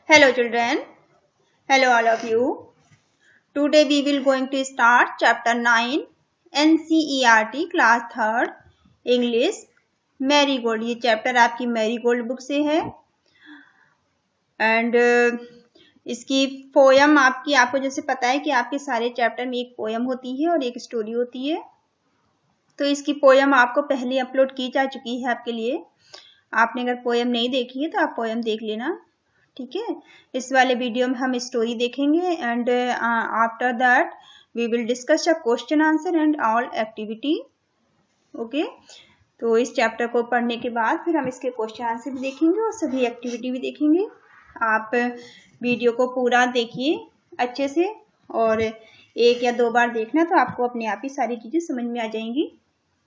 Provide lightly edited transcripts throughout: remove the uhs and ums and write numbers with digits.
Hello children, hello all of you. Today we will going to start chapter 9 NCERT class 3rd English marigold. ये chapter आपकी marigold book से है and इसकी poem आपको जैसे पता है कि आपके सारे चैप्टर में एक पोयम होती है और एक स्टोरी होती है। तो इसकी पोयम आपको पहले अपलोड की जा चुकी है आपके लिए। आपने अगर पोयम नहीं देखी है तो आप पोयम देख लेना, ठीक है। इस वाले वीडियो में हम स्टोरी देखेंगे and after that we will discuss a question answer and all activity. Okay, तो इस चैप्टर को पढ़ने के बाद फिर हम इसके क्वेश्चन आंसर भी देखेंगे और सभी एक्टिविटी भी देखेंगे। आप वीडियो को पूरा देखिए अच्छे से और एक या दो बार देखना तो आपको अपने आप ही सारी चीजें समझ में आ जाएंगी,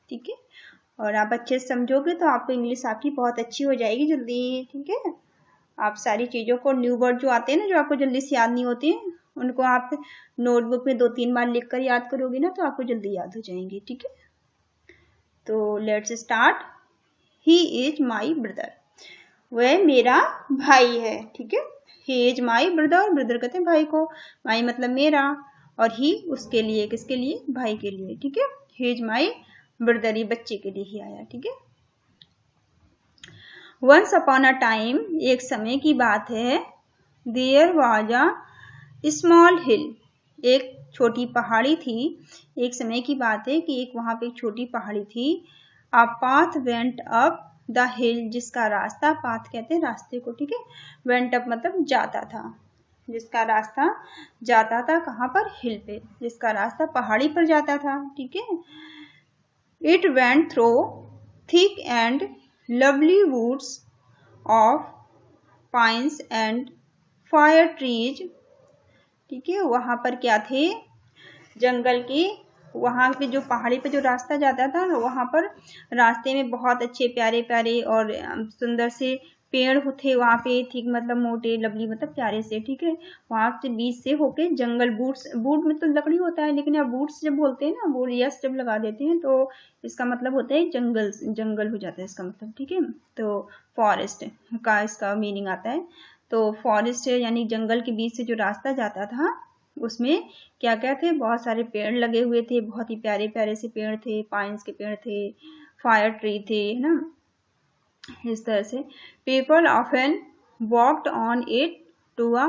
ठीक है। और आप अच्छे से समझोगे तो आपको इंग्लिश आपकी बहुत अच्छी हो जाएगी जल्दी, ठीक है। आप सारी चीज़ों को न्यू वर्ड जो आते हैं ना, जो आपको जल्दी से याद नहीं होते हैं, उनको आप नोटबुक में 2-3 बार लिख कर याद करोगे ना तो आपको जल्दी याद हो जाएंगे, ठीक है। तो let's start. He is my brother, वह मेरा भाई है, ठीक है। He is my brother, brother कहते हैं भाई को, माई मतलब मेरा, और ही उसके लिए, किसके लिए, भाई के लिए, ठीक है। ही इज माई ब्रदर, ये बच्चे के लिए ही आया, ठीक है। वंस अपॉन अ टाइम, एक समय की बात है, देयर वाज अ स्मॉल हिल, एक छोटी पहाड़ी थी। एक समय की बात है कि वहां पे एक छोटी पहाड़ी थी। A path went up the हिल, जिसका रास्ता, पाथ कहते हैं रास्ते को, ठीक है। वेंट अप मतलब जाता था, जिसका रास्ता जाता था कहाँ पर, हिल पे, जिसका रास्ता पहाड़ी पर जाता था, ठीक है। It went through thick and lovely woods of pines and fire trees, ठीक है। वहां पर क्या थे, जंगल के, वहां पे जो पहाड़ी पे जो रास्ता जाता था वहां पर रास्ते में बहुत अच्छे प्यारे प्यारे और सुंदर से पेड़ थे वहां पे, ठीक मतलब मोटे, लवली मतलब प्यारे से, ठीक है। वहां से बीच से होके जंगल, बूट्स, बूट में तो लकड़ी होता है लेकिन अब बूट्स जब बोलते हैं ना, वो यस जब लगा देते हैं तो इसका मतलब होता है जंगल, जंगल हो जाता है इसका मतलब, ठीक है। तो फॉरेस्ट का इसका मीनिंग आता है। तो फॉरेस्ट यानी जंगल के बीच से जो रास्ता जाता था उसमें क्या क्या थे, बहुत सारे पेड़ लगे हुए थे, बहुत ही प्यारे प्यारे से पेड़ थे, पाइन्स के पेड़ थे, फायर ट्री थे, है ना, इस तरह से। People often walked on it to a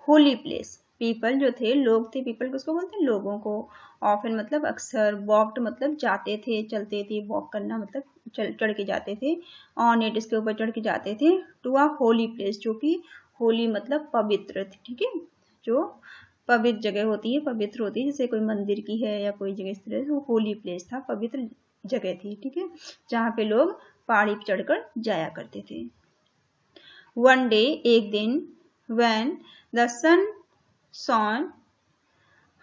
holy place, people जो थे, लोग थे, पीपल किसको बोलते हैं, लोगों को। ऑफन मतलब अक्सर, वॉकड मतलब जाते थे, चलते थे, वॉक करना मतलब चढ़ के जाते थे, ऑन इट इसके ऊपर चढ़ के जाते थे, टू अ होली प्लेस, जो कि होली मतलब पवित्र, ठीक है, जो पवित्र जगह होती है, पवित्र होती है, जैसे कोई मंदिर की है या कोई जगह, इस तरह से वो होली प्लेस था, पवित्र जगह थी, ठीक है, जहाँ पे लोग पहाड़ी पर चढ़कर जाया करते थे। वन डे, एक दिन, when the sun shone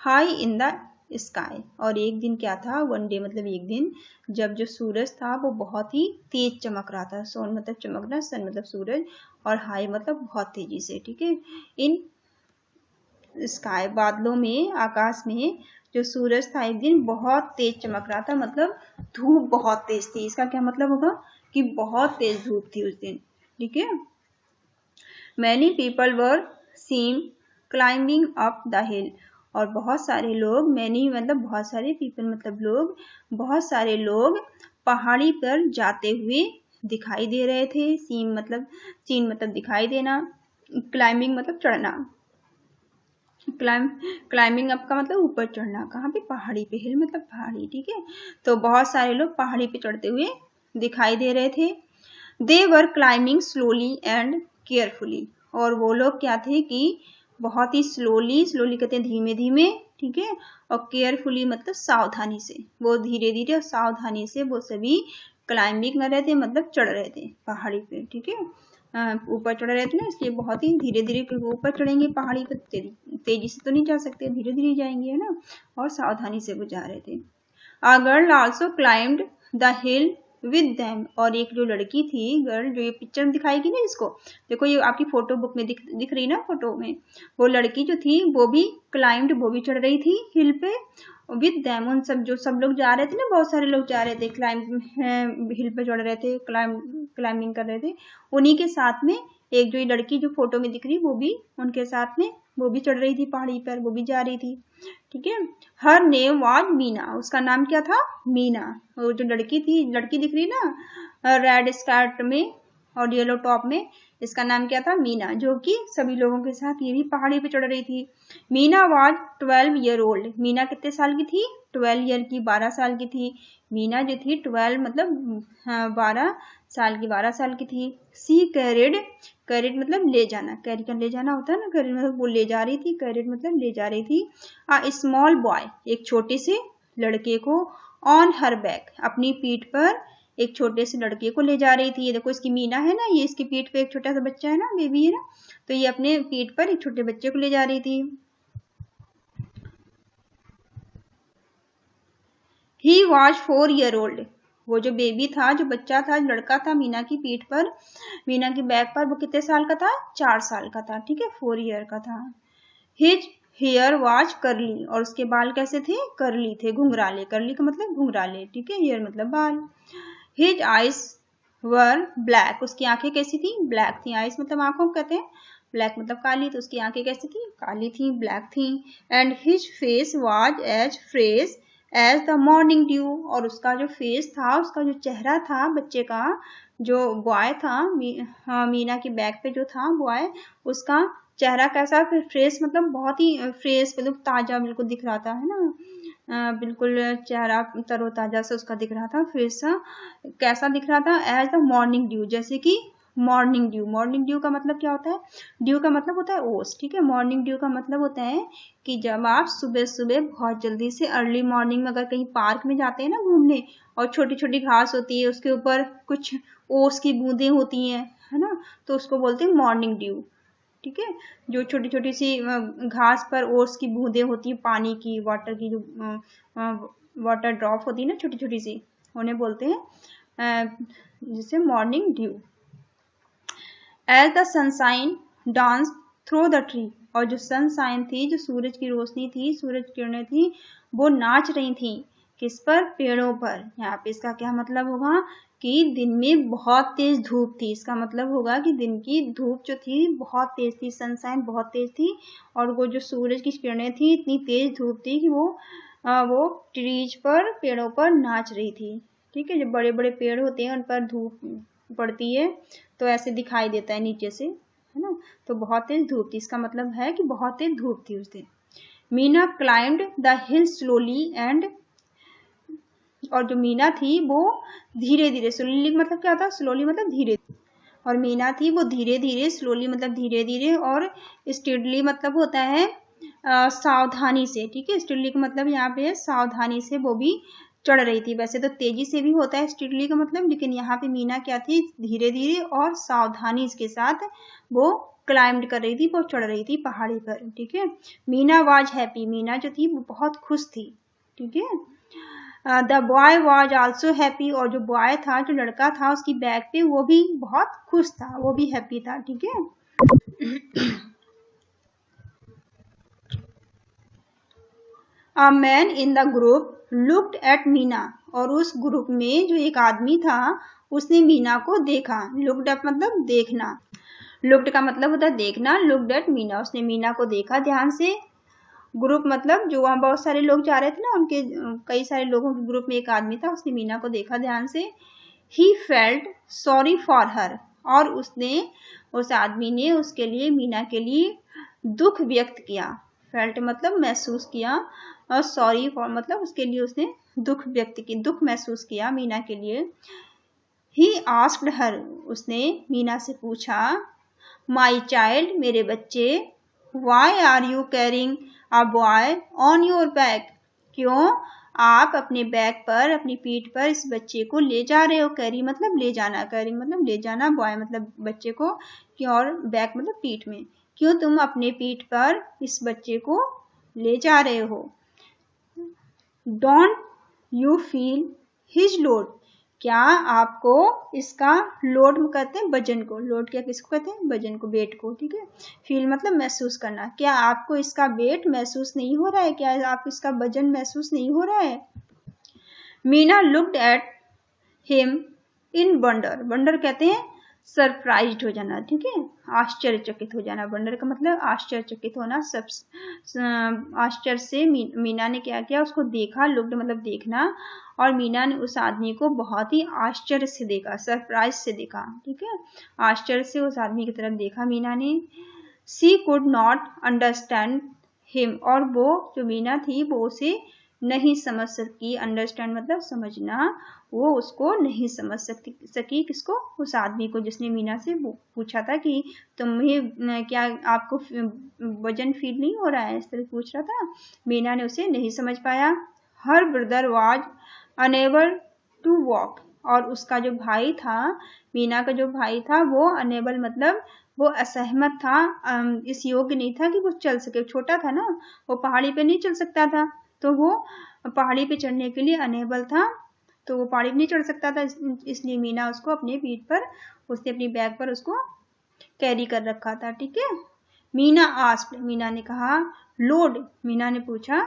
high in the sky, और एक दिन क्या था, वन डे मतलब एक दिन, जब जो सूरज था वो बहुत ही तेज चमक रहा था। सोन मतलब चमकना, सन मतलब सूरज, और हाई मतलब बहुत तेजी से, ठीक है। इन स्काई बादलों में, आकाश में जो सूरज था एक दिन बहुत तेज चमक रहा था, मतलब धूप बहुत तेज थी, इसका क्या मतलब होगा कि बहुत तेज धूप थी उस दिन, ठीक है। Many people were seen climbing up the हिल, और बहुत सारे लोग, मैनी मतलब बहुत सारे, पीपल मतलब लोग, बहुत सारे लोग पहाड़ी पर जाते हुए दिखाई दे रहे थे। सीन मतलब दिखाई देना, क्लाइंबिंग मतलब चढ़ना, क्लाइंबिंग अप का मतलब ऊपर चढ़ना, कहाँ पे, पहाड़ी पे, हिल मतलब पहाड़ी, ठीक है। तो बहुत सारे लोग पहाड़ी पे चढ़ते हुए दिखाई दे रहे थे। They were climbing slowly and carefully, और वो लोग क्या थे कि बहुत ही स्लोली, स्लोली कहते हैं धीमे धीमे, ठीक है, और केयरफुली मतलब सावधानी से, वो धीरे धीरे और सावधानी से वो सभी क्लाइंबिंग कर रहे थे, मतलब चढ़ रहे थे पहाड़ी पे, ठीक है। ऊपर चढ़ रहे थे ना, इसलिए बहुत ही धीरे धीरे ऊपर चढ़ेंगे पहाड़ी पर, तेजी से तो नहीं जा सकते, धीरे धीरे जाएंगे, है ना, और सावधानी से वो जा रहे थे। A girl also climbed the hill with them, और एक जो लड़की थी, गर्ल, जो ये पिक्चर में दिखाई गई ना, इसको देखो, ये आपकी फोटो बुक में दिख रही ना, फोटो में वो लड़की जो थी वो भी क्लाइम्ड, वो भी चढ़ रही थी हिल पे, विद देम, उन सब लोग जा रहे थे ना, बहुत सारे लोग जा रहे थे, हिल पे चढ़ रहे थे, क्लाइंबिंग कर रहे थे, उन्हीं के साथ में एक जो ये लड़की जो फोटो में दिख रही वो भी उनके साथ में वो भी चढ़ रही थी पहाड़ी पर, वो भी जा रही थी। ठीक है, हर नेम वाज मीना, उसका नाम क्या था? मीना। वो जो लड़की थी, लड़की दिख रही ना रेड स्कर्ट में और येलो टॉप में, इसका नाम क्या था? मीना, जो कि सभी लोगों के साथ ये भी पहाड़ी पे चढ़ रही थी। Meena was 12 year old, Meena कितने साल की थी? 12 ईयर की, 12 साल की थी। मीना जो थी 12 मतलब 12 साल की, 12 साल की थी। सी कैरिड, कैरिड मतलब ले जाना, कैरी का ले जाना होता है ना, कैरिड मतलब वो ले जा रही थी, कैरिड मतलब ले जा रही थी। स्मॉल बॉय, एक छोटे से लड़के को, ऑन हर बैक, अपनी पीठ पर एक छोटे से लड़के को ले जा रही थी। ये देखो इसकी मीना है ना, ये इसकी पीठ पे एक छोटा सा बच्चा है ना, बेबी है ना, तो ये अपने पीठ पर एक छोटे बच्चे को ले जा रही थी। ही वॉज 4 ईयर ओल्ड, वो जो बेबी था, जो बच्चा था, लड़का था मीना की पीठ पर, मीना की बैक पर, वो कितने साल का था? 4 साल का था। ठीक है, 4 ईयर का था। हिज हेयर वॉज करली, और उसके बाल कैसे थे? करली थे, घुंघराले। करली का मतलब घुंघराले। ठीक है, हेयर मतलब बाल। हिज आइज वर ब्लैक, उसकी आंखें कैसी थी? ब्लैक थी। आइज मतलब आंखों को कहते हैं, ब्लैक मतलब काली, तो उसकी आंखें कैसी थी? काली थी, ब्लैक थी। And his face was as fresh as the morning dew, और उसका जो फेस था, उसका जो चेहरा था बच्चे का, जो बॉय था मीना की बैक पे जो था बॉय, उसका चेहरा कैसा? फ्रेश मतलब बहुत ही फ्रेश, मतलब ताजा बिल्कुल दिख रहा था, है ना, बिल्कुल चेहरा तरोताजा सा उसका दिख रहा था, फ्रेश सा। कैसा दिख रहा था? एज द मॉर्निंग ड्यू, जैसे कि मॉर्निंग ड्यू। मॉर्निंग ड्यू का मतलब क्या होता है? ड्यू का मतलब होता है ओस। ठीक है, मॉर्निंग ड्यू का मतलब होता है कि जब आप सुबह सुबह बहुत जल्दी से अर्ली मॉर्निंग में अगर कहीं पार्क में जाते हैं ना घूमने, और छोटी छोटी घास होती है, उसके ऊपर कुछ ओस की बूंदें होती हैं, है ना, तो उसको बोलते हैं मॉर्निंग ड्यू। ठीक है, जो छोटी छोटी सी घास पर ओस की बूंदें होती है, पानी की, वाटर की, जो वाटर ड्रॉप होती है ना छोटी छोटी सी, उन्हें बोलते हैं जिसे morning dew. As the sunshine dance through the tree, और जो सनशाइन थी, जो सूरज की रोशनी थी, सूरज किरणें थी, वो नाच रही थी। किस पर? पेड़ों पर। यहाँ पे इसका क्या मतलब होगा? कि दिन में बहुत तेज धूप थी, इसका मतलब होगा कि दिन की धूप जो थी बहुत तेज थी, सनशाइन बहुत तेज थी, और वो जो सूरज की किरणें थी, इतनी तेज धूप थी कि वो ट्रीज पर, पेड़ों पर नाच रही थी। ठीक है, जो बड़े बड़े पेड़ होते हैं उन पर धूप पड़ती है तो ऐसे दिखाई देता है नीचे से, है ना, तो बहुत तेज धूप थी, इसका मतलब है कि बहुत तेज धूप थी उस दिन। Meena climbed the hill slowly and, और जो मीना थी वो धीरे धीरे, स्लोली मतलब क्या था? स्लोली मतलब धीरे, और मीना थी वो धीरे धीरे, स्लोली मतलब धीरे धीरे, और स्टेडली मतलब होता है सावधानी से। ठीक है, स्टेडली का मतलब यहाँ पे सावधानी से वो भी चढ़ रही थी। वैसे तो तेजी से भी होता है स्टेडली का मतलब, लेकिन यहाँ पे मीना क्या थी? धीरे धीरे और सावधानी के साथ वो क्लाइंब कर रही थी, वो चढ़ रही थी पहाड़ी पर। ठीक है, मीना वाज हैप्पी, मीना जो थी वो बहुत खुश थी। ठीक है, the boy was also happy, और जो बॉय था, जो लड़का था उसकी बैक पे, वो भी बहुत खुश था, वो भी हैप्पी था। ठीक है, a man in the group looked at Meena, और उस ग्रुप में जो एक आदमी था उसने मीना को देखा। लुक्ड एट मतलब देखना, लुक्ड का मतलब होता है देखना, लुक्ड एट मीना, उसने मीना को देखा ध्यान से। ग्रुप मतलब जो वहां बहुत सारे लोग जा रहे थे ना, उनके कई सारे लोगों के ग्रुप में एक आदमी था, उसने मीना को देखा ध्यान से। He felt sorry for her, और उसने, उस आदमी ने उसके लिए, मीना के लिए दुख व्यक्त किया। फेल्ट मतलब महसूस किया, और सॉरी फॉर मतलब उसके लिए उसने दुख व्यक्त की, दुख महसूस किया मीना के लिए। ही आस्क्ड हर, उसने मीना से पूछा, माई चाइल्ड मेरे बच्चे, why are you carrying a boy on your back, क्यों आप अपने बैक पर, अपनी पीठ पर इस बच्चे को ले जा रहे हो? कैरी मतलब ले जाना, कैरिंग मतलब ले जाना, बॉय मतलब बच्चे को, क्यों, और बैक मतलब पीठ में, क्यों तुम अपने पीठ पर इस बच्चे को ले जा रहे हो? Don't you feel his load, क्या आपको इसका लोड कहते हैं वजन को, लोड क्या किसको कहते हैं? वजन को, वेट को। ठीक है, फील मतलब महसूस करना, क्या आपको इसका वेट महसूस नहीं हो रहा है? क्या आप इसका वजन महसूस नहीं हो रहा है? Meena looked at him in wonder, wonder कहते हैं सरप्राइज्ड हो जाना, ठीक है, आश्चर्यचकित हो जाना। वंडर का मतलब आश्चर्यचकित होना। सब आश्चर्य से मीना ने क्या किया, उसको देखा, लुक्ड मतलब देखना, और मीना ने उस आदमी को बहुत ही आश्चर्य से देखा, सरप्राइज से देखा, ठीक है, आश्चर्य से उस आदमी की तरफ देखा मीना ने। She could not understand him, और वो जो मीना थी वो उसे नहीं समझ सकी। अंडरस्टैंड मतलब समझना, वो उसको नहीं समझ सकी। किसको? उस आदमी को, जिसने मीना से पूछा था कि तुम्हें क्या, आपको वजन फील नहीं हो रहा है, इस तरह पूछ रहा था। मीना ने उसे नहीं समझ पाया। Her brother was unable to walk, और उसका जो भाई था, मीना का जो भाई था, वो अनेबल मतलब वो असहमत था, इस योग्य नहीं था कि वो चल सके। छोटा था ना, वो पहाड़ी पे नहीं चल सकता था, तो वो पहाड़ी पे चढ़ने के लिए अनेबल था, तो वो पहाड़ी पे नहीं चढ़ सकता था। इसलिए मीना उसको अपने पीठ पर, उसने अपनी बैग पर उसको कैरी कर रखा था, ठीक है। मीना आस्क्ड, मीना ने कहा। लोड, मीना ने पूछा।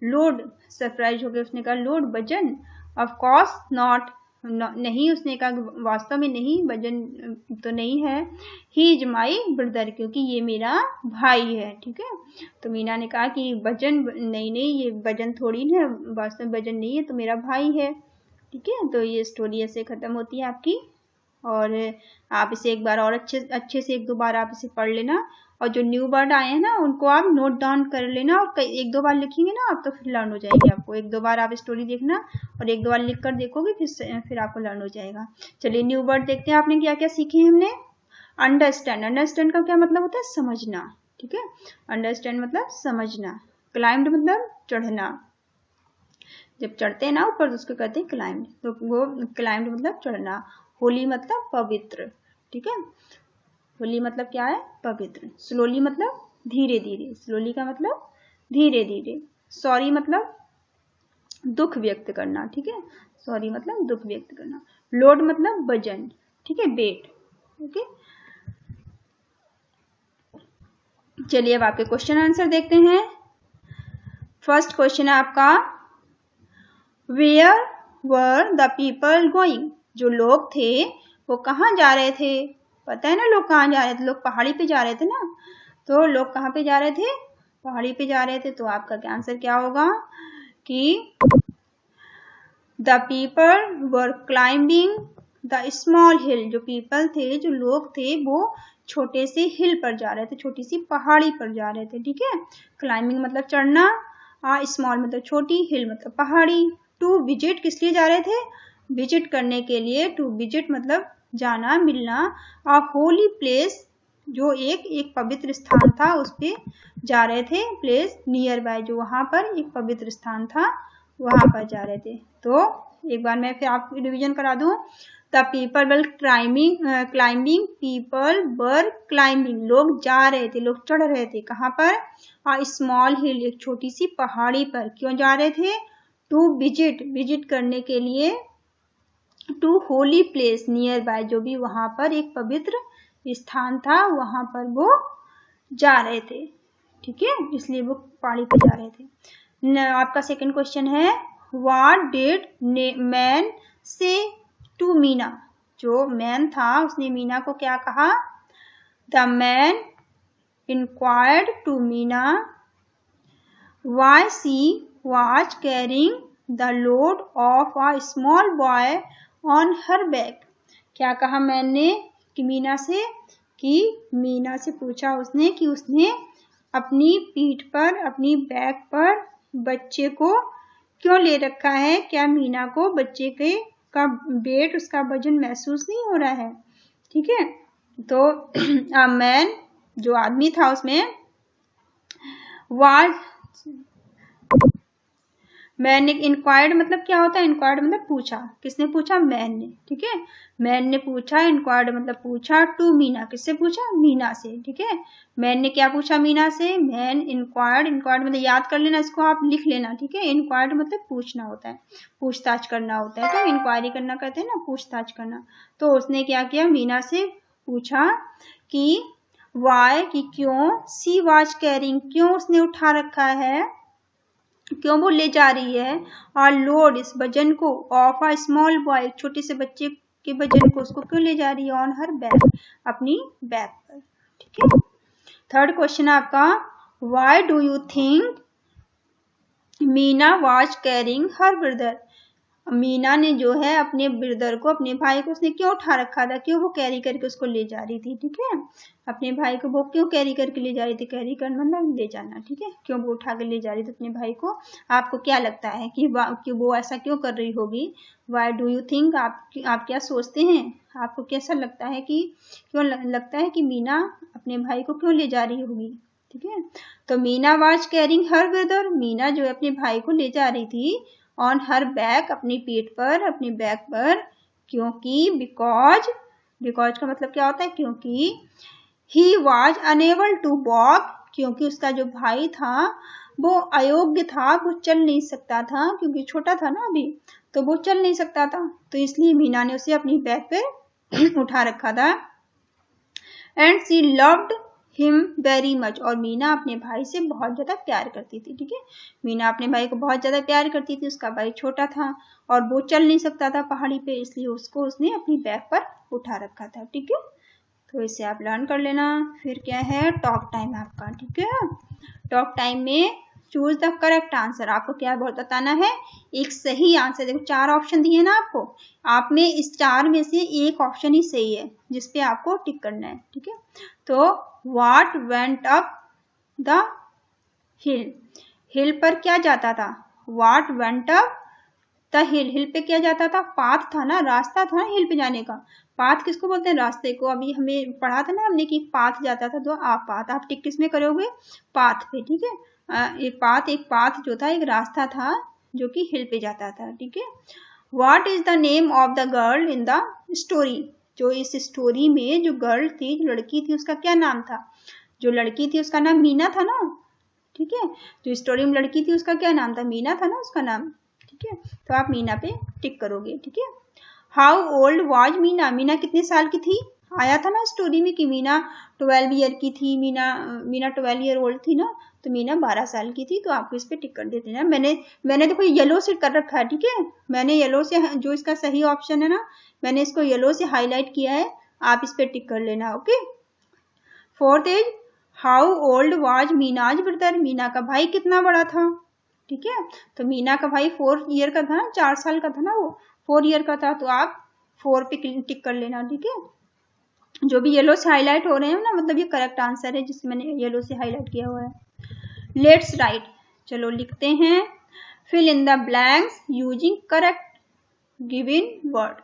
लोड, सरप्राइज हो गया, उसने कहा लोड वजन। ऑफ कोर्स नॉट, नहीं, उसने कहा वास्तव में नहीं, वजन तो नहीं है। ही इज माई ब्रदर, क्योंकि ये मेरा भाई है, ठीक है। तो मीना ने कहा कि वजन नहीं, ये वजन थोड़ी है, वास्तव में वजन नहीं है, तो मेरा भाई है, ठीक है। तो ये स्टोरी ऐसे खत्म होती है आपकी, और आप इसे एक बार और अच्छे से 1-2 बार आप इसे पढ़ लेना, और जो न्यू वर्ड आए हैं ना उनको आप नोट डाउन कर लेना, और 1-2 बार लिखेंगे ना आप तो फिर लर्न हो जाएंगे आपको। 1-2 बार आप स्टोरी देखना और 1-2 बार लिख कर देखोगे, फिर आपको लर्न हो जाएगा। चलिए न्यू वर्ड देखते हैं, आपने क्या क्या सीखे हमने। अंडरस्टैंड, अंडरस्टैंड का क्या मतलब होता है, समझना, ठीक है। अंडरस्टैंड मतलब समझना। क्लाइम्ड मतलब चढ़ना, जब चढ़ते हैं ना ऊपर तो उसको कहते हैं क्लाइम्ड, तो वो क्लाइम्ड मतलब चढ़ना। होली मतलब पवित्र, ठीक है, होली मतलब क्या है, पवित्र। स्लोली मतलब धीरे धीरे, स्लोली का मतलब धीरे धीरे। सॉरी मतलब दुख व्यक्त करना, ठीक है, सॉरी मतलब दुख व्यक्त करना। लोड मतलब वजन, ठीक है, वेट, ओके। चलिए अब आपके क्वेश्चन आंसर देखते हैं। फर्स्ट क्वेश्चन है आपका, where were the people going, जो लोग थे वो कहाँ जा रहे थे। पता है ना लोग कहाँ जा रहे थे, लोग पहाड़ी पे जा रहे थे ना, तो लोग कहाँ पे जा रहे थे, पहाड़ी पे जा रहे थे। तो आपका क्या आंसर क्या होगा कि the people were climbing the small hill, जो पीपल थे, जो लोग थे, वो छोटे से हिल पर जा रहे थे, छोटी सी पहाड़ी पर जा रहे थे, ठीक है। क्लाइंबिंग मतलब चढ़ना, स्मॉल मतलब छोटी, हिल मतलब पहाड़ी। टू विजिट किस लिए जा रहे थे, विजिट करने के लिए। टू विजिट मतलब जाना, मिलना। आ होली प्लेस, जो एक पवित्र स्थान था, उस पे जा रहे थे। प्लेस नियर बाय, जो वहां पर एक पवित्र स्थान था, वहां पर जा रहे थे। तो एक बार मैं फिर आपको रिवीजन करा दूं। The people were climbing, people were climbing, लोग जा रहे थे, लोग चढ़ रहे थे, कहाँ पर, स्मॉल हिल, एक छोटी सी पहाड़ी पर। क्यों जा रहे थे, टू विजिट, विजिट करने के लिए। To holy place nearby, जो भी वहां पर एक पवित्र स्थान था, वहां पर वो जा रहे थे, ठीक है, इसलिए वो पहाड़ी पे जा रहे थे। आपका सेकंड क्वेश्चन है, what did man say to Meena, जो मैन था उसने मीना को क्या कहा। The man inquired to Meena why she was carrying the load of a small boy on her back. क्या कहा मैन ने कि मीना से, कि मीना से पूछा उसने कि उसने अपनी पीठ पर, अपनी बैक पर बच्चे को क्यों ले रखा है। क्या मीना को बच्चे के का वेट, उसका वजन महसूस नहीं हो रहा है, ठीक है। तो मैन, जो आदमी था उसमें, वाज, मैन ने इंक्वायर्ड मतलब क्या होता है, इंक्वायर्ड मतलब पूछा, किसने पूछा, मैन ने, ठीक है। मैन ने पूछा, इंक्वायर्ड मतलब पूछा, टू मीना, किससे पूछा, मीना से, ठीक है। मैन ने क्या पूछा मीना से, मैन इंक्वायर्ड, इंक्वायर्ड मतलब याद कर लेना, इसको आप लिख लेना, ठीक है। इंक्वायर्ड मतलब पूछना होता है, पूछताछ करना होता है, तो इंक्वायरी करना कहते हैं ना, पूछताछ करना। तो उसने क्या किया, मीना से पूछा कि वाई, कि क्यों, सी वाज कैरिंग, क्यों उसने उठा रखा है, क्यों वो ले जा रही है, और लोड, इस वजन को, ऑफ अ स्मॉल बॉय, छोटे से बच्चे के वजन को उसको क्यों ले जा रही है? ऑन हर बैक, अपनी बैक पर। ठीक है। थर्ड क्वेश्चन आपका, why do you think Meena was carrying her brother? Meena ने जो है अपने ब्रदर को, अपने भाई को उसने क्यों उठा रखा था? क्यों वो कैरी करके उसको ले जा रही थी? ठीक है, अपने भाई को वो क्यों कैरी करके ले जा रही थी? कैरी करना मतलब ले जाना। ठीक है, क्यों वो उठा कर ले जा रही थी अपने भाई को? आपको क्या लगता है कि वो ऐसा क्यों कर रही होगी? वाई डू यू थिंक, आप क्या सोचते हैं? आपको कैसा लगता है कि क्यों लगता है कि मीना अपने भाई को क्यों ले जा रही होगी? ठीक है, तो Meena was carrying her brother, Meena जो है अपने भाई को ले जा रही थी ऑन हर बैक, अपनी पीठ पर, अपने बैक पर, क्योंकि बिकॉज का मतलब क्या होता है? क्योंकि he was unable to walk, क्योंकि उसका जो भाई था वो अयोग्य था, वो चल नहीं सकता था, क्योंकि छोटा था ना अभी, तो वो चल नहीं सकता था, तो इसलिए मीना ने उसे अपनी बैक पे उठा रखा था। And she loved him very much, और मीना अपने भाई से बहुत ज्यादा प्यार करती थी। ठीक है, मीना अपने भाई को बहुत ज्यादा प्यार करती थी। उसका भाई छोटा था और वो चल नहीं सकता था पहाड़ी पे, इसलिए उसको उसने अपनी बैक पर उठा रखा था। ठीक है, तो इसे आप लर्न कर लेना। फिर क्या है? टॉक टाइम आपका। ठीक है, टॉक टाइम में चूज द करेक्ट आंसर, आपको क्या बताना है? एक सही आंसर। देखो 4 ऑप्शन दिए ना आपको, आप में इस 4 में से एक ऑप्शन ही सही है जिसपे आपको टिक करना है। ठीक है, तो what went up the hill, hill पर क्या जाता था? What went up the hill, hill पे क्या जाता था? पाथ था ना, रास्ता था ना हिल पे जाने का। पाथ किसको बोलते हैं? रास्ते को। अभी हमें पढ़ा था ना हमने कि पाथ जाता था, तो आप पाथ, आप टिक किस में करोगे? पाथ पे। ठीक है, एक पाथ जो था एक रास्ता था जो कि हिल पे जाता था। ठीक है, what is the name of the girl in the story, जो इस स्टोरी में जो गर्ल थी, जो लड़की थी, उसका क्या नाम था? जो लड़की थी उसका नाम मीना था ना। ठीक है, जो स्टोरी में लड़की थी उसका क्या नाम था? मीना था ना उसका नाम। ठीक है, तो आप मीना पे टिक करोगे। ठीक है, how old was Meena, Meena कितने साल की थी? आया था ना स्टोरी में कि मीना 12 ईयर की थी, मीना 12 ईयर ओल्ड थी ना, तो मीना 12 साल की थी। तो आपको इस पे टिक कर देते हैं। मैंने देखो येलो से कर रखा है। ठीक है, मैंने येलो से, जो इसका सही ऑप्शन है ना, मैंने इसको येलो से हाईलाइट किया है, आप इस पे टिक कर लेना। Okay, fourth is how old was Meena's brother, Meena का भाई कितना बड़ा था? ठीक है, तो मीना का भाई 4 ईयर का था ना, 4 साल का था ना, वो 4 ईयर का था, तो आप 4 पे टिक कर लेना। ठीक है, जो भी येलो से हाईलाइट हो रहे हैं ना, मतलब ये करेक्ट आंसर है जिससे मैंने येलो से हाईलाइट किया हुआ है। लेट्स राइट, चलो लिखते हैं। Fill in the blanks using correct given word,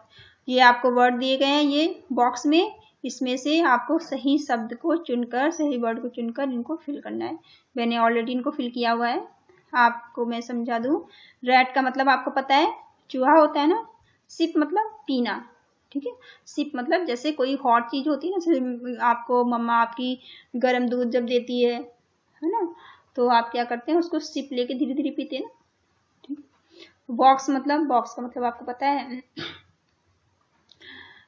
ये आपको वर्ड दिए गए हैं ये बॉक्स में, इसमें से आपको सही शब्द को चुनकर, सही वर्ड को चुनकर इनको फिल करना है। मैंने ऑलरेडी इनको फिल किया हुआ है, आपको मैं समझा दूं। रैट का मतलब आपको पता है, चूहा होता है ना। सिप मतलब पीना। ठीक है, सिप मतलब जैसे कोई हॉट चीज होती है ना, जैसे आपको मम्मा आपकी गर्म दूध जब देती है ना, तो आप क्या करते हैं? उसको सिप लेके धीरे धीरे पीते हैं ना। ठीक, बॉक्स मतलब, बॉक्स का मतलब आपको पता है।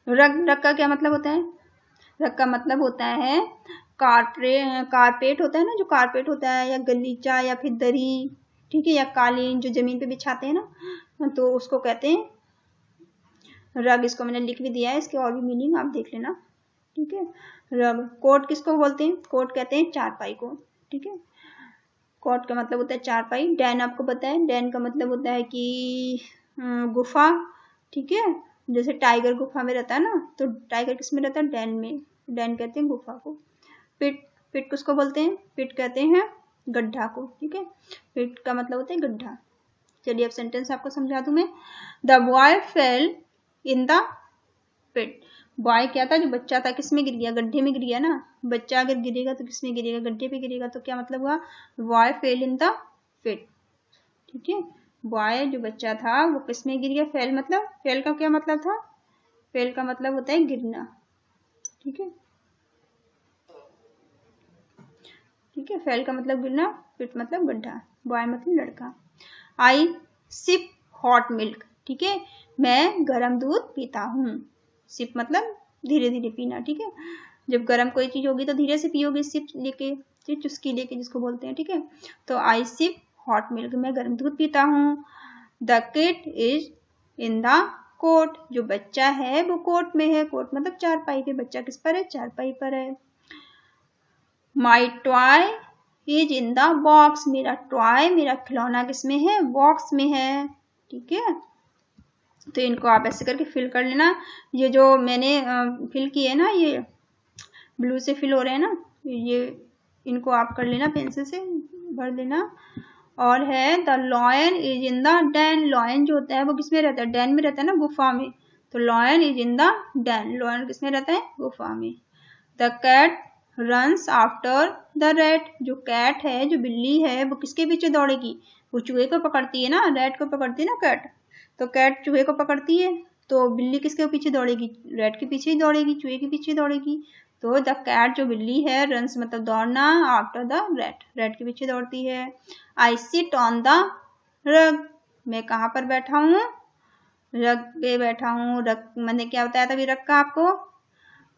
रग का क्या मतलब होता है? रग का मतलब होता है कारपेट होता है ना, जो कारपेट होता है, या गलीचा, या फिर दरी। ठीक है, या कालीन जो जमीन पे बिछाते हैं ना, तो उसको कहते हैं रग। इसको मैंने लिख भी दिया है, इसके और भी मीनिंग आप देख लेना। ठीक है, रग। कोट किसको बोलते हैं? कोट कहते हैं चारपाई को। ठीक है, कोट का मतलब होता है चारपाई। डैन आपको पता है, डैन का मतलब होता है कि गुफा। ठीक है, जैसे टाइगर गुफा में रहता है ना, तो टाइगर किस में रहता है? डैन में। डैन कहते हैं गुफा को। पिट, पिट किसको बोलते हैं? पिट कहते हैं गड्ढा को। ठीक है, पिट का मतलब होता है गड्ढा। चलिए अब सेंटेंस आपको समझा दूं मैं। The boy fell in the pit, boy क्या था? जो बच्चा था, किस में गिर गया? गड्ढे में गिर गया ना। बच्चा अगर गिरेगा तो किस में गिरेगा? गड्ढे पे गिरेगा। तो क्या मतलब हुआ? Boy fell in the pit. ठीक है, बॉय जो बच्चा था वो किस में गिर गया? फेल मतलब, फेल का क्या मतलब था? फेल का मतलब होता है गिरना। ठीक है, ठीक है, फेल का मतलब गिरना, पिट मतलब गड्ढा, बॉय मतलब लड़का। आई सिप हॉट मिल्क, ठीक है, मैं गरम दूध पीता हूँ। सिप मतलब धीरे धीरे पीना। ठीक है, जब गरम कोई चीज होगी तो धीरे से पियोगे, सिप लेके, चुस्की लेके जिसको बोलते हैं। ठीक है, तो आई सिप हॉट मिल्क, मैं गरम दूध पीता हूँ। The kid is in the cot, जो बच्चा है वो कोट में है, कोट मतलब चारपाई पे, बच्चा किस पर है, चारपाई पर है। My toy is in the box, मेरा टॉय, मेरा खिलौना किसमें है, बॉक्स में है। ठीक है, तो इनको आप ऐसे करके फिल कर लेना। ये जो मैंने फिल किए ना, ये ब्लू से फिल हो रहे हैं ना, ये इनको आप कर लेना, पेंसिल से भर देना। और है the lion is in the den, lion जो होता है वो किसमें रहता है, डेन में रहता है ना, गुफा में। तो lion is in the den, lion किसमें रहता है, गुफा में। The cat runs after the rat, जो कैट है, जो बिल्ली है, वो किसके पीछे दौड़ेगी, वो चूहे को पकड़ती है ना, रैट को पकड़ती है ना कैट, तो कैट चूहे को पकड़ती है, तो बिल्ली किसके पीछे दौड़ेगी, रैट के पीछे ही दौड़ेगी, चूहे के पीछे दौड़ेगी। तो द कैट जो बिल्ली है, रन्स मतलब दौड़ना, आफ्टर द रैट, रैट के पीछे दौड़ती है। I sit on the rug, मैं कहाँ पर बैठा हूँ, रग पे बैठा हूँ। रग मैंने क्या बताया था अभी, रग का आपको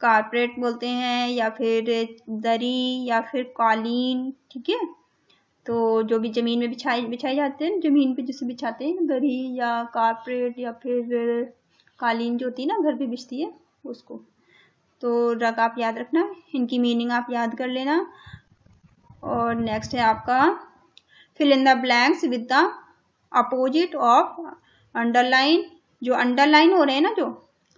कारपेट बोलते हैं, या फिर दरी, या फिर कालीन। ठीक है, तो जो भी जमीन में बिछाए जाते हैं, जमीन पे जिसे बिछाते हैं, दरी या कारपेट या फिर कालीन जो होती है ना, घर पे बिछती है उसको। तो रग आप याद रखना, इनकी मीनिंग आप याद कर लेना। और नेक्स्ट है आपका fill in the blanks with the opposite of underline, जो अंडरलाइन हो रहे हैं ना, जो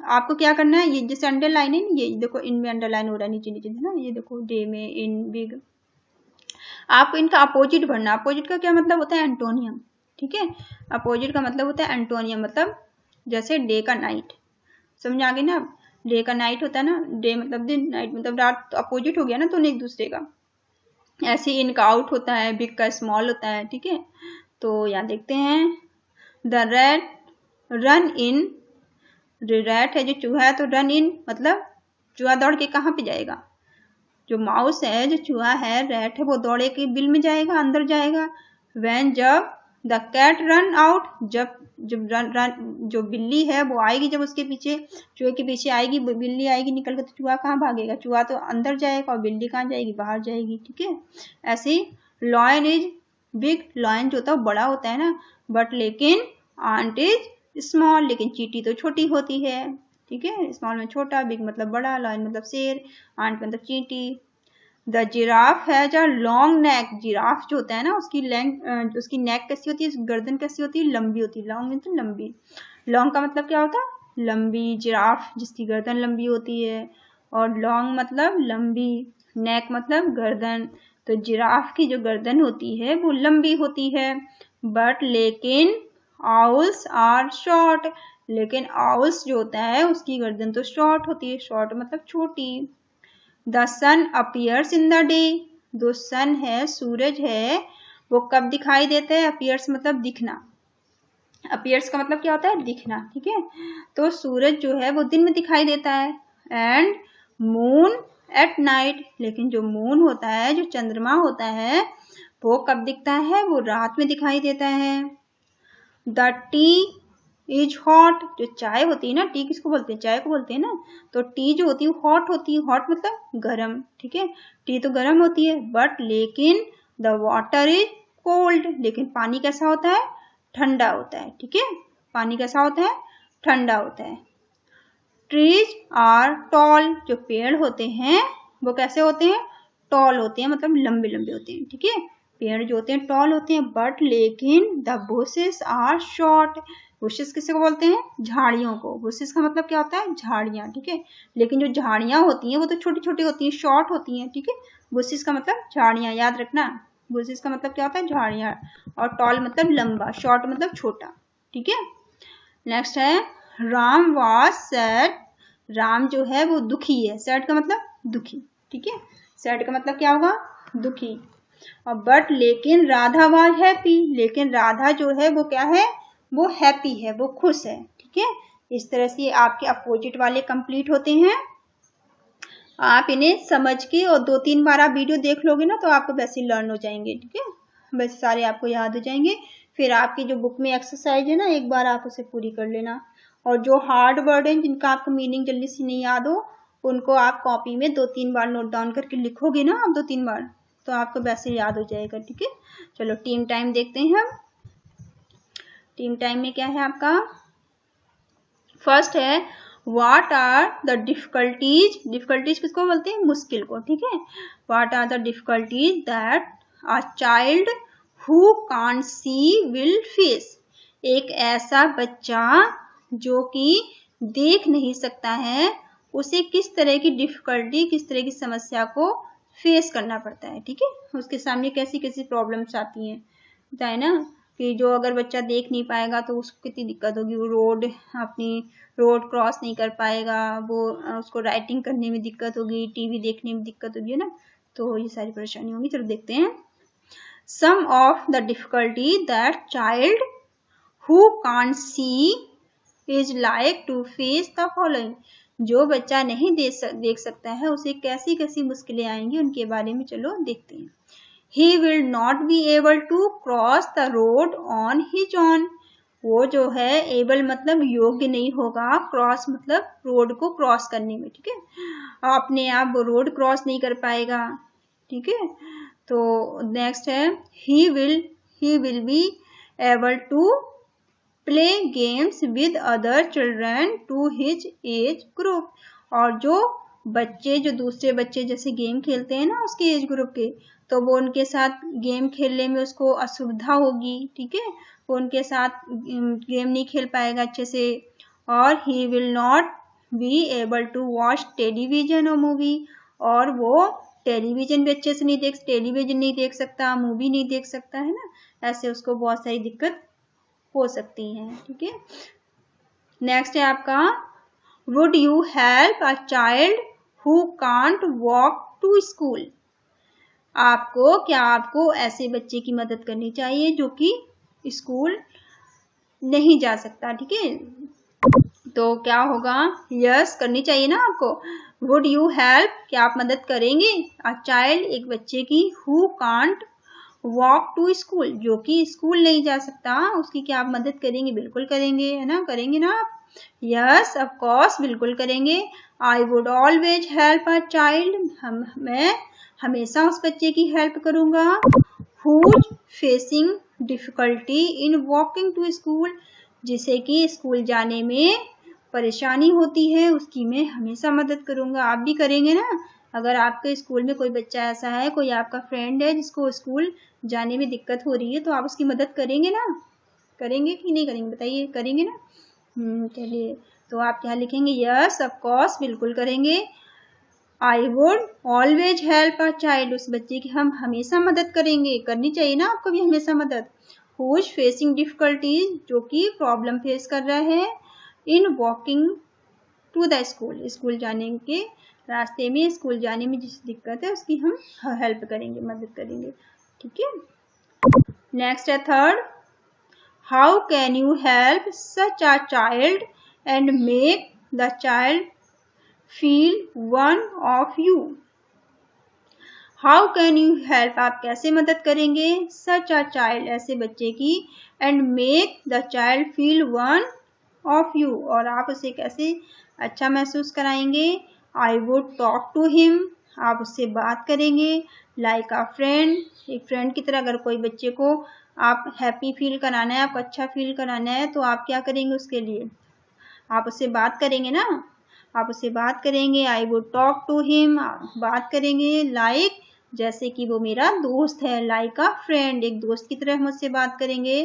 आपको क्या करना है, ये जैसे अंडरलाइन है, ये देखो इनमें अंडरलाइन हो रहा है नीचे नीचे ना, ये देखो डे में, इन, बिग, आपको इनका अपोजिट भरना। अपोजिट का क्या मतलब होता है, एंटोनियम। ठीक है, अपोजिट का मतलब होता है एंटोनियम, मतलब जैसे डे का नाइट, समझ आ गई ना। डे का नाइट होता है ना, डे मतलब दिन, नाइट मतलब रात, तो अपोजिट हो गया ना दोनों एक दूसरे का। ऐसे ही इनका आउट होता है, बिग का स्मॉल होता है। ठीक है, तो यहाँ देखते हैं, the rat run in, rat है जो चूहा है, तो रन इन मतलब चूहा दौड़ के कहाँ पे जाएगा, जो माउस है, जो चूहा है, रैट है, वो दौड़े के बिल में जाएगा, अंदर जाएगा। व्हेन, जब, द कैट रन आउट, जब जब रन जो बिल्ली है वो आएगी, जब उसके पीछे, चूहे के पीछे आएगी बिल्ली, आएगी निकल कर, तो चूहा कहाँ भागेगा, चूहा तो अंदर जाएगा और बिल्ली कहाँ जाएगी, बाहर जाएगी। ठीक है, ऐसे ही लॉयन इज बिग, लॉयन जो होता है वो बड़ा होता है ना, बट लेकिन आंट इज स्मॉल, लेकिन चींटी तो छोटी होती है। ठीक है, स्मॉल में छोटा, बिग मतलब बड़ा, लॉयन मतलब शेर, आंट मतलब चींटी। The giraffe has a long neck, giraffe जो होता है ना, उसकी लेंथ, उसकी नेक कैसी होती है, गर्दन कैसी होती है, लंबी होती है। लॉन्ग मतलब लंबी, लॉन्ग का मतलब क्या होता है, लंबी, जिराफ जिसकी गर्दन लंबी होती है, और लॉन्ग मतलब लंबी, नेक मतलब गर्दन, तो जिराफ की जो गर्दन होती है वो लंबी होती है। बट लेकिन आउल्स आर शॉर्ट, लेकिन आउल्स जो होता है उसकी गर्दन तो शॉर्ट होती है, शॉर्ट मतलब छोटी। The sun appears in the day, जो सन है, सूरज है, वो कब दिखाई देता है, अपीयर्स मतलब दिखना, अपीयर्स का मतलब क्या होता है, दिखना। ठीक है, तो सूरज जो है वो दिन में दिखाई देता है, एंड मून एट नाइट, लेकिन जो मून होता है, जो चंद्रमा होता है, वो कब दिखता है, वो रात में दिखाई देता है। द टी इज हॉट, जो चाय होती है ना, टी किसको बोलते हैं, चाय को बोलते हैं ना, तो टी जो होती है हॉट होती है, हॉट मतलब गर्म। ठीक है, टी तो गर्म होती है, बट लेकिन द वाटर इज कोल्ड, लेकिन पानी कैसा होता है, ठंडा होता है। ठीक है, पानी कैसा होता है, ठंडा होता है। ट्रीज आर टॉल, जो पेड़ होते हैं वो कैसे होते हैं, टॉल होते हैं, मतलब लंबे लंबे होते हैं। ठीक है, पेड़ जो होते हैं टॉल होते हैं, बट लेकिन the bushes are short, bushes किसे को बोलते हैं, झाड़ियों को। बुशेस का मतलब क्या होता है, झाड़ियां। ठीक है, लेकिन जो झाड़ियां होती हैं वो तो छोटी छोटी होती हैं, शॉर्ट होती हैं। ठीक है, बुशेस का मतलब झाड़ियां, याद रखना, बुशेस का मतलब क्या होता है, झाड़ियां, और टॉल मतलब लंबा, शॉर्ट मतलब छोटा। ठीक है, नेक्स्ट है राम वाज सैड, राम जो है वो दुखी है, सैड का मतलब दुखी। ठीक है, सैड का मतलब क्या होगा, दुखी। और बट लेकिन राधा वाज हैप्पी, लेकिन राधा जो है वो क्या है, वो हैप्पी है, वो खुश है। ठीक है, इस तरह से आपके अपोजिट वाले कंप्लीट होते हैं। आप इन्हें समझ के और 2-3 बार आप वीडियो देख लोगे ना, तो आपको वैसे लर्न हो जाएंगे। ठीक है, वैसे सारे आपको याद हो जाएंगे। फिर आपकी जो बुक में एक्सरसाइज है ना, एक बार आप उसे पूरी कर लेना। और जो हार्ड वर्ड है, जिनका आपको मीनिंग जल्दी से नहीं याद हो, उनको आप कॉपी में 2-3 बार नोट डाउन करके लिखोगे ना आप 2-3 बार, तो आपको वैसे याद हो जाएगा। ठीक है, चलो टीम टाइम देखते हैं हम। टीम टाइम में क्या है आपका, फर्स्ट है what are the difficulties, difficulties किसको बोलते हैं, मुश्किल को, ठीक है। What are the difficulties that a child who can't see will face, एक ऐसा बच्चा जो कि देख नहीं सकता है उसे किस तरह की डिफिकल्टी, किस तरह की समस्या को फेस करना पड़ता है, ठीक है। उसके सामने कैसी कैसी प्रॉब्लम्स आती हैं, बताए ना कि जो अगर बच्चा देख नहीं पाएगा तो उसको कितनी दिक्कत होगी, वो अपनी रोड क्रॉस नहीं कर पाएगा, वो उसको राइटिंग करने में दिक्कत होगी, टीवी देखने में दिक्कत होगी, है ना। तो ये सारी परेशानी होगी। चलो देखते हैं। Some of the difficulty that child who can't see is like to face the following, जो बच्चा नहीं देख सकता है उसे कैसी कैसी मुश्किलें आएंगी उनके बारे में चलो देखते हैं। He will not be able to cross the road on his own, वो जो है एबल मतलब योग्य नहीं होगा, क्रॉस मतलब रोड को क्रॉस करने में, ठीक है। अपने आप वो रोड क्रॉस नहीं कर पाएगा, ठीक है। तो नेक्स्ट है he will be able to play games with other children to his age group, और जो दूसरे बच्चे जैसे गेम खेलते हैं ना उसके एज ग्रुप के, तो वो उनके साथ गेम खेलने में उसको असुविधा होगी, ठीक है। वो उनके साथ गेम नहीं खेल पाएगा अच्छे से। और he will not be able to watch television और मूवी, और वो टेलीविजन भी अच्छे से टेलीविजन नहीं देख सकता, मूवी नहीं देख सकता, है ना। ऐसे उसको बहुत सारी दिक्कत हो सकती हैं, ठीक है। नेक्स्ट है आपका would you help a child who can't walk to school, आपको ऐसे बच्चे की मदद करनी चाहिए जो कि स्कूल नहीं जा सकता, ठीक है। तो क्या होगा, यस करनी चाहिए ना आपको। वुड यू हेल्प, क्या आप मदद करेंगे, अ चाइल्ड एक बच्चे की, who can't walk to school जो कि स्कूल नहीं जा सकता, उसकी क्या आप मदद करेंगे, बिल्कुल करेंगे, है ना, करेंगे ना आप। यस ऑफ कोर्स बिल्कुल करेंगे। I would always help a child, मैं हमेशा उस बच्चे की हेल्प करूंगा। Who's facing difficulty in walking to school, जिसे कि स्कूल जाने में परेशानी होती है, उसकी मैं हमेशा मदद करूंगा। आप भी करेंगे ना, अगर आपके स्कूल में कोई बच्चा ऐसा है, कोई आपका फ्रेंड है जिसको स्कूल जाने में दिक्कत हो रही है, तो आप उसकी मदद करेंगे ना, करेंगे कि नहीं करेंगे, बताइए, करेंगे ना। चलिए, तो आप क्या लिखेंगे, यस ऑफ कोर्स बिल्कुल करेंगे। I would always help a child, उस बच्चे की हम हमेशा मदद करेंगे, करनी चाहिए ना आपको भी हमेशा मदद। हुज फेसिंग डिफिकल्टीज, जो कि प्रॉब्लम फेस कर रहा है, in walking to the school, school जाने के रास्ते में, स्कूल जाने में जिस दिक्कत है उसकी हम हेल्प करेंगे, मदद करेंगे, ठीक है। नेक्स्ट है third, how can you help such a child and make the child feel one of you, how can you help, आप कैसे मदद करेंगे, सच अ चाइल्ड ऐसे बच्चे की, and make the child feel one of you, और आप उसे कैसे अच्छा महसूस कराएंगे। I would talk to him, आप उससे बात करेंगे, लाइक अ फ्रेंड, एक फ्रेंड की तरह। अगर कोई बच्चे को आप हैप्पी फील कराना है, आपको अच्छा फील कराना है, तो आप क्या करेंगे, उसके लिए आप उससे बात करेंगे ना, आप उससे बात करेंगे। I would talk to him, बात करेंगे, लाइक जैसे कि वो मेरा दोस्त है, लाइक अ फ्रेंड, एक दोस्त की तरह हम उससे बात करेंगे।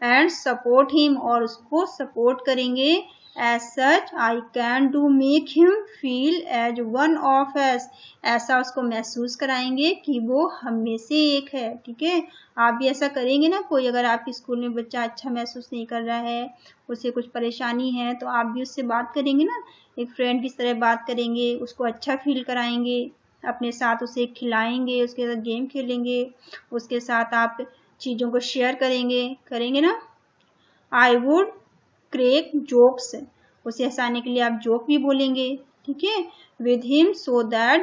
एंड सपोर्ट हिम, और उसको सपोर्ट करेंगे। As such I can do make him feel as one of us, ऐसा उसको महसूस कराएंगे कि वो हम में से एक है, ठीक है। आप भी ऐसा करेंगे ना, कोई अगर आपके स्कूल में बच्चा अच्छा महसूस नहीं कर रहा है, उसे कुछ परेशानी है, तो आप भी उससे बात करेंगे ना, एक फ्रेंड की तरह बात करेंगे, उसको अच्छा फील कराएंगे, अपने साथ उसे खिलाएंगे, उसके साथ गेम खेलेंगे, उसके साथ आप चीज़ों को शेयर करेंगे ना। आई वुड क्रेक जोक्स, उसे हंसाने के लिए आप जोक भी बोलेंगे, ठीक है, विद हिम सो दैट